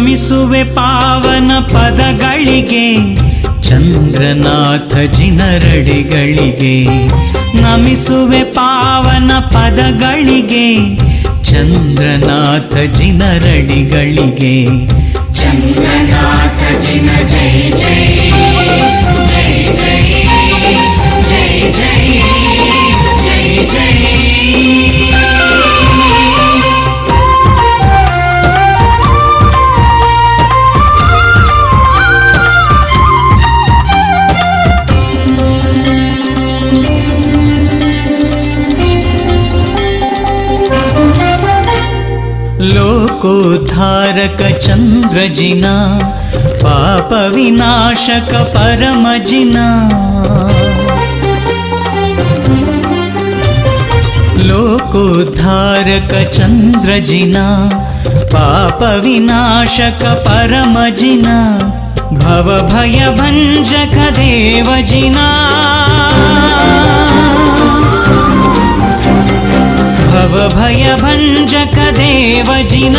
ನಮಿಸುವೆ ಪಾವನ ಪದಗಳಿಗೆ ಚಂದ್ರನಾಥ ಜಿನರಡಿಗಳಿಗೆ. ನಮಿಸುವೆ ಪಾವನ ಪದಗಳಿಗೆ ಚಂದ್ರನಾಥ ಜಿನರಡಿಗಳಿಗೆ. ಚಂದ್ರನಾಥ ಜಿನ ಜೈ ಜೈ ಜೈ ಜೈ ಜೈ ಜೈ ಜೈ ಜೈ. ಲೋಕೋದ್ಧಾರಕ ಚಂದ್ರಜಿನ ಪಾಪ ವಿನಾಶಕ ಪರಮಜಿನ. ಲೋಕೋದ್ಧಾರಕ ಚಂದ್ರಜಿನ ಪಾಪ ವಿನಾಶಕ ಪರಮಜಿನ. ಭವ ಭಯ ಭಂಜಕ ದೇವಜಿನ. ಭವ ಭಯ ಭಂಜಕ ದೇವಜಿನ.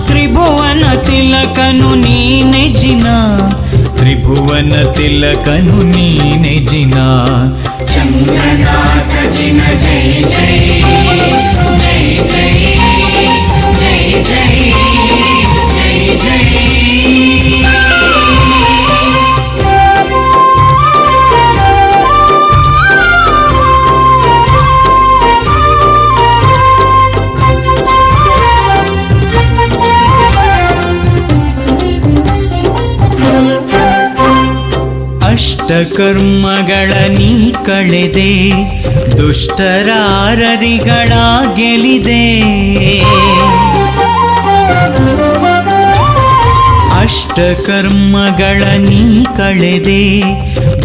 ತ್ರಿಭುವನ ತಿಲಕನು ನೀನೆ ಜಿನ. ತ್ರಿಭುವನ ತಿಲಕನು ನೀನೆ ಜಿನ. ಚಂದ್ರನಾಥ ಜಿನ ಜೈ ಜೈ ಜೈ ಜೈ ಜೈ ಜೈ ಜೈ ಜೈ. ಅಷ್ಟಕರ್ಮಗಳ ನೀ ಕಳೆದೆ ದುಷ್ಟರಾರರಿಗಳ ಗೆಲಿದೆ. ಅಷ್ಟಕರ್ಮಗಳ ನೀ ಕಳೆದೆ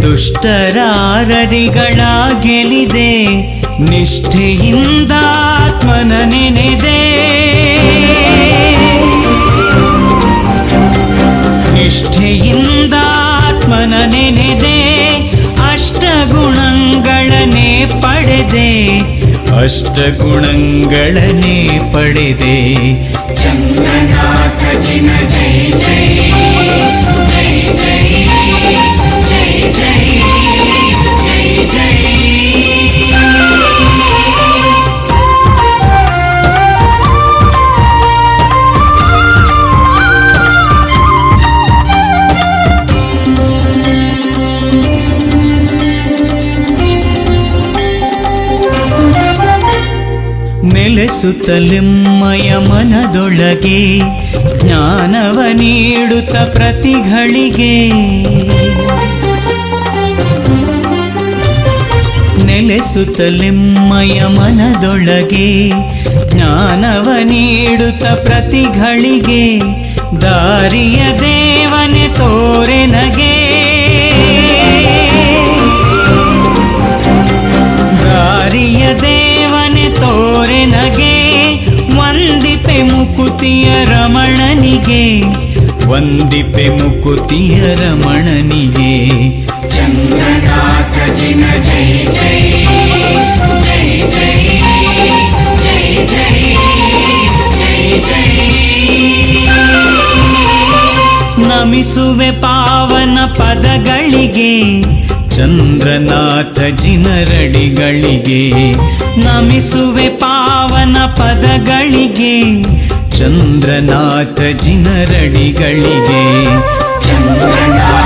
ದುಷ್ಟರಾರರಿಗಳ ಗೆಲಿದೆ. ನಿಷ್ಠೆಯಿಂದ ಆತ್ಮನ ನೆನೆದೆ. ನಿಷ್ಠೆಯಿಂದ ಆತ್ಮನ ನೆನೆದೆ. ಅಷ್ಟಗುಣಗಳನ್ನೇ ಪಡೆದೆ. ಅಷ್ಟಗುಣಗಳನ್ನೇ ಪಡೆದೆ. ಚಂದ್ರನಾಥ ಜಿನ ಜೈ ಜೈ ಜೈ ಜೈ ಜೈ ಜೈ ಜೈ ಜೈ. ನೆಲೆಸುತ್ತಲೆಮ್ಮಯ ಮನದೊಳಗೆ ಜ್ಞಾನವ ನೀಡುತ್ತ ಪ್ರತಿಗಳಿಗೆ. ನೆಲೆಸುತ್ತಲೆಮ್ಮಯ ಮನದೊಳಗೆ ಜ್ಞಾನವ ನೀಡುತ್ತ ಪ್ರತಿಗಳಿಗೆ. ದಾರಿಯ ದೇವನೆ ತೋರೆ ನಗೆ. ದಾರಿಯ ದೇವನೆ ತೋರೆ ನಗೆ. ವಂದಿಪೆ ಮುಕುತಿಯ ರಮಣನಿಗೆ. ವಂದಿಪೆ ಮುಕುತಿಯ ರಮಣನಿಗೆ. ಚಂದ್ರನಾಥ ಜಿನ ಜೈ ಜೈ ಜೈ ಜೈ ಜೈ ಜೈ ಜೈ ಜೈ. ನಮಿಸುವೆ ಪಾವನ ಪದಗಳಿಗೆ ಚಂದ್ರನಾಥ ಜಿನರಡಿಗಳಿಗೆ. ನಮಿಸುವೆ ಪಾವನ ಪದಗಳಿಗೆ ಚಂದ್ರನಾಥ ಜಿನರಡಿಗಳಿಗೆ. ಚಂದ್ರನಾಥ